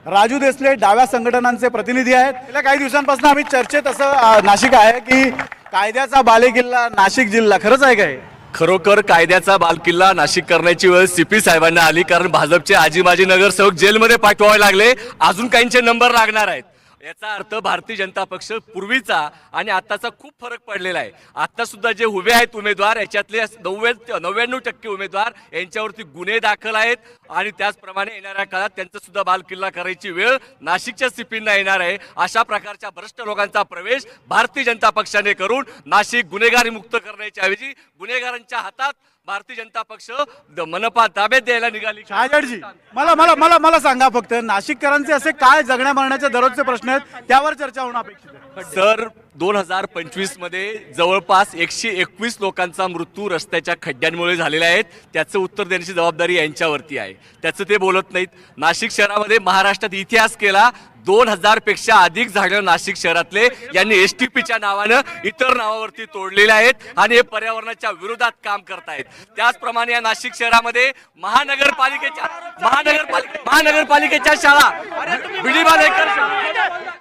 राजू देसले डाव्या संघटनांचे प्रतिनिधी आहेत। गेल्या काही दिवसांपासून आम्ही चर्चेत असं नाशिक आहे की कायद्याचा बालेकिल्ला नाशिक जिल्हा खरंच आहे काय? खरोखर कायद्याचा बालकिल्ला नाशिक करण्याची वेळ सीपी साहेबांना आली, कारण भाजपचे आजी माजी नगरसेवक जेलमध्ये पाठवावे लागले, अजून काहींचे नंबर लागणार आहेत। याचा अर्थ भारतीय जनता पक्ष पूर्वीचा आणि आताचा खूप फरक पडलेला आहे। आता सुद्धा जे उभे आहेत उमेदवार याच्यातले 99% उमेदवार यांच्यावरती गुन्हे दाखल आहेत आणि त्याचप्रमाणे येणाऱ्या काळात त्यांचा सुद्धा बालकिल्ला करायची वेळ नाशिकच्या सीपींना येणार आहे। अशा प्रकारच्या भ्रष्ट लोकांचा प्रवेश भारतीय जनता पक्षाने करून नाशिक गुन्हेगारी मुक्त करण्याच्या ऐवजी गुन्हेगारांच्या हातात भारतीय जनता पक्ष मनपा ताब्यात द्यायला निघाली। शहाजडजी, मला मला मला मला सांगा, फक्त नाशिककरांचे असे काय जगण्या मरण्याचे दररोजचे प्रश्न आहेत त्यावर चर्चा होणं अपेक्षित आहे? सर, 2025 मध्ये जवळपास 121 लोकांचा मृत्यू रस्त्याच्या खड्ड्यांमुळे झालेला आहे। त्याचं उत्तर देण्याची जबाबदारी यांच्यावरती आहे, त्याचं ते बोलत नाहीत। नाशिक शहरामध्ये महाराष्ट्रात इतिहास केला, 2000 पेक्षा अधिक झाडं नाशिक शहरातले यांनी एसटीपीच्या नावानं इतर नावावरती तोडलेले आहेत आणि हे पर्यावरणाच्या विरोधात काम करतायत। त्याचप्रमाणे या नाशिक शहरामध्ये महानगरपालिकेच्या शाळा